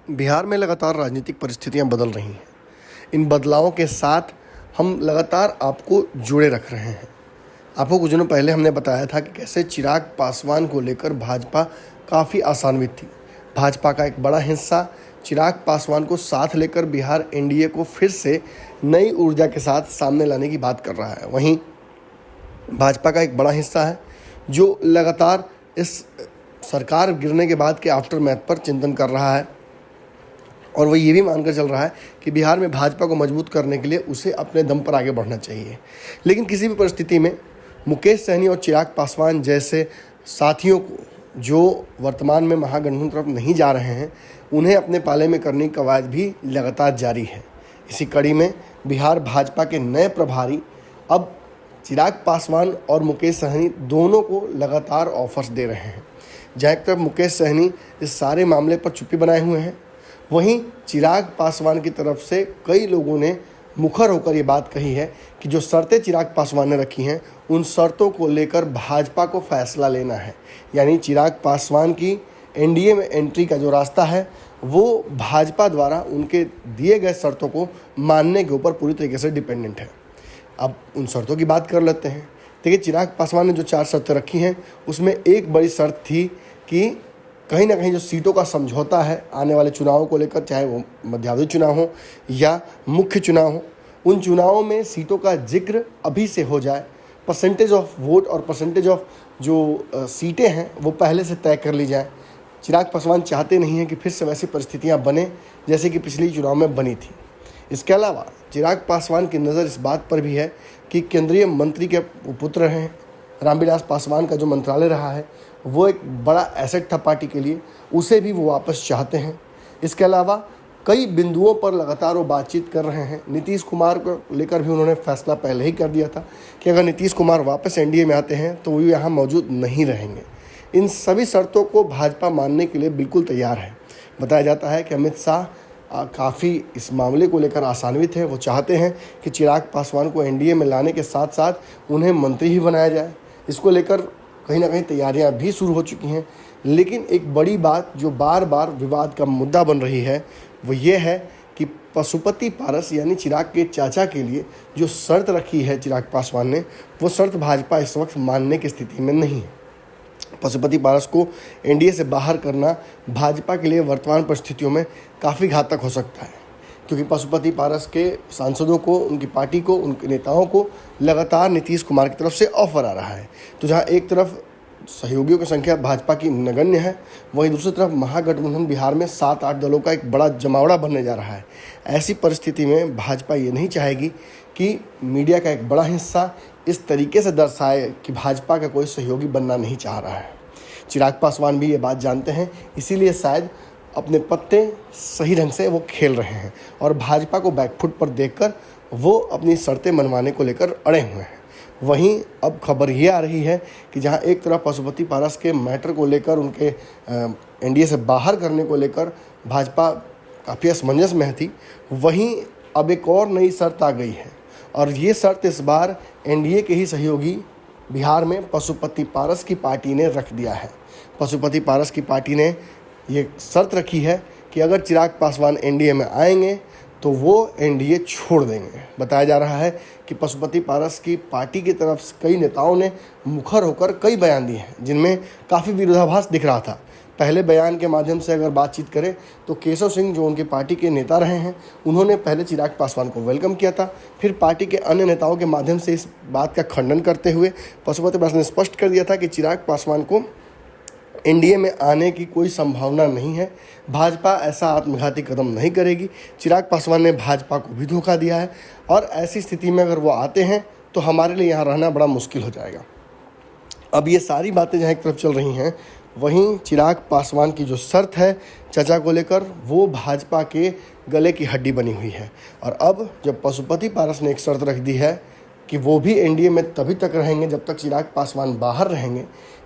बिहार में लगातार राजनीतिक परिस्थितियां बदल रही हैं। इन बदलावों के साथ हम लगातार आपको जुड़े रख रहे हैं। आपको कुछ दिनों पहले हमने बताया था कि कैसे चिराग पासवान को लेकर भाजपा काफ़ी आशान्वित थी। भाजपा का एक बड़ा हिस्सा चिराग पासवान को साथ लेकर बिहार एनडीए को फिर से नई ऊर्जा के साथ सामने लाने की बात कर रहा है। वहीं भाजपा का एक बड़ा हिस्सा है जो लगातार इस सरकार गिरने के बाद के आफ्टर मैथ पर चिंतन कर रहा है और वो ये भी मानकर चल रहा है कि बिहार में भाजपा को मजबूत करने के लिए उसे अपने दम पर आगे बढ़ना चाहिए। लेकिन किसी भी परिस्थिति में मुकेश सहनी और चिराग पासवान जैसे साथियों को जो वर्तमान में महागठबंधन तरफ नहीं जा रहे हैं, उन्हें अपने पाले में करने की कवायद भी लगातार जारी है। इसी कड़ी में बिहार भाजपा के नए प्रभारी अब चिराग पासवान और मुकेश सहनी दोनों को लगातार ऑफर्स दे रहे हैं। जहाँ एक तरफ मुकेश सहनी इस सारे मामले पर चुप्पी बनाए हुए हैं, वहीं चिराग पासवान की तरफ से कई लोगों ने मुखर होकर ये बात कही है कि जो शर्तें चिराग पासवान ने रखी हैं, उन शर्तों को लेकर भाजपा को फैसला लेना है। यानी चिराग पासवान की एनडीए में एंट्री का जो रास्ता है वो भाजपा द्वारा उनके दिए गए शर्तों को मानने के ऊपर पूरी तरीके से डिपेंडेंट है। अब उन शर्तों की बात कर लेते हैं। देखिए, चिराग पासवान ने जो 4 शर्तें रखी हैं उसमें एक बड़ी शर्त थी कि कहीं ना कहीं जो सीटों का समझौता है आने वाले चुनावों को लेकर, चाहे वो मध्यावधि चुनाव हो या मुख्य चुनाव हो, उन चुनावों में सीटों का जिक्र अभी से हो जाए। परसेंटेज ऑफ वोट और परसेंटेज ऑफ जो सीटें हैं वो पहले से तय कर ली जाए। चिराग पासवान चाहते नहीं हैं कि फिर से वैसी परिस्थितियां बने जैसे कि पिछले चुनाव में बनी थी। इसके अलावा चिराग पासवान की नज़र इस बात पर भी है कि केंद्रीय मंत्री के पुत्र हैं, रामविलास पासवान का जो मंत्रालय रहा है वो एक बड़ा एसेट था पार्टी के लिए, उसे भी वो वापस चाहते हैं। इसके अलावा कई बिंदुओं पर लगातार वो बातचीत कर रहे हैं। नीतीश कुमार को लेकर भी उन्होंने फैसला पहले ही कर दिया था कि अगर नीतीश कुमार वापस एनडीए में आते हैं तो वो यहाँ मौजूद नहीं रहेंगे। इन सभी शर्तों को भाजपा मानने के लिए बिल्कुल तैयार है। बताया जाता है कि अमित शाह काफ़ी इस मामले को लेकर आशान्वित है। वो चाहते हैं कि चिराग पासवान को एनडीए में लाने के साथ साथ उन्हें मंत्री ही बनाया जाए। इसको लेकर कहीं ना कहीं तैयारियां भी शुरू हो चुकी हैं। लेकिन एक बड़ी बात जो बार बार विवाद का मुद्दा बन रही है वो ये है कि पशुपति पारस यानी चिराग के चाचा के लिए जो शर्त रखी है चिराग पासवान ने, वो शर्त भाजपा इस वक्त मानने की स्थिति में नहीं है। पशुपति पारस को एनडीए से बाहर करना भाजपा के लिए वर्तमान परिस्थितियों में काफ़ी घातक हो सकता है, क्योंकि पशुपति पारस के सांसदों को, उनकी पार्टी को, उनके नेताओं को लगातार नीतीश कुमार की तरफ से ऑफर आ रहा है। तो जहां एक तरफ सहयोगियों की संख्या भाजपा की नगण्य है, वहीं दूसरी तरफ महागठबंधन बिहार में 7-8 दलों का एक बड़ा जमावड़ा बनने जा रहा है। ऐसी परिस्थिति में भाजपा ये नहीं चाहेगी कि मीडिया का एक बड़ा हिस्सा इस तरीके से दर्शाए कि भाजपा का कोई सहयोगी बनना नहीं चाह रहा है। चिराग पासवान भी ये बात जानते हैं, इसीलिए शायद अपने पत्ते सही ढंग से वो खेल रहे हैं और भाजपा को बैकफुट पर देखकर वो अपनी शर्तें मनवाने को लेकर अड़े हुए हैं। वहीं अब खबर ये आ रही है कि जहां एक तरफ पशुपति पारस के मैटर को लेकर, उनके एनडीए से बाहर करने को लेकर भाजपा काफ़ी असमंजस में थी, वहीं अब एक और नई शर्त आ गई है और ये शर्त इस बार एनडीए के ही सहयोगी बिहार में पशुपति पारस की पार्टी ने रख दिया है। पशुपति पारस की पार्टी ने ये शर्त रखी है कि अगर चिराग पासवान एनडीए में आएंगे तो वो एनडीए छोड़ देंगे। बताया जा रहा है कि पशुपति पारस की पार्टी की तरफ से कई नेताओं ने मुखर होकर कई बयान दिए हैं जिनमें काफ़ी विरोधाभास दिख रहा था। पहले बयान के माध्यम से अगर बातचीत करें तो केशव सिंह जो उनकी पार्टी के नेता रहे हैं, उन्होंने पहले चिराग पासवान को वेलकम किया था। फिर पार्टी के अन्य नेताओं के माध्यम से इस बात का खंडन करते हुए पशुपति पारस ने स्पष्ट कर दिया था कि चिराग पासवान को एनडीए में आने की कोई संभावना नहीं है, भाजपा ऐसा आत्मघाती कदम नहीं करेगी। चिराग पासवान ने भाजपा को भी धोखा दिया है और ऐसी स्थिति में अगर वो आते हैं तो हमारे लिए यहाँ रहना बड़ा मुश्किल हो जाएगा। अब ये सारी बातें जहाँ एक तरफ चल रही हैं, वहीं चिराग पासवान की जो शर्त है चाचा को लेकर, वो भाजपा के गले की हड्डी बनी हुई है। और अब जब पशुपति पारस ने एक शर्त रख दी है कि वो भी एनडीए में तभी तक रहेंगे जब तक चिराग पासवान बाहर रहेंगे,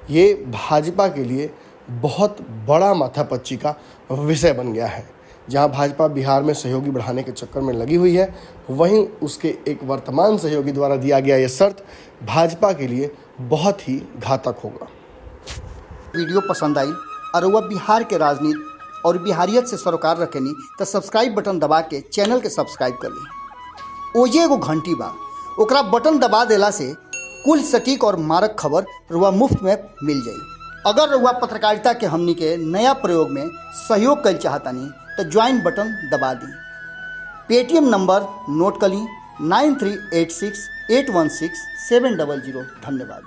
ये भाजपा के लिए बहुत बड़ा माथापच्ची का विषय बन गया है। जहां भाजपा बिहार में सहयोगी बढ़ाने के चक्कर में लगी हुई है, वहीं उसके एक वर्तमान सहयोगी द्वारा दिया गया यह शर्त भाजपा के लिए बहुत ही घातक होगा। वीडियो पसंद आई और वह बिहार के राजनीति और बिहारियत से सरोकार रखेनी तो सब्सक्राइब बटन दबा के चैनल के सब्सक्राइब कर ली। ओजे एगो घंटी बा, ओकरा बटन दबा देला से कुल सटीक और मारक खबर रुआ मुफ्त में मिल जाई। अगर रुआ पत्रकारिता के हमनी के नया प्रयोग में सहयोग कर चाहतानी तो ज्वाइन बटन दबा दी। पेटीएम नंबर नोट कर ली 9386816700। धन्यवाद।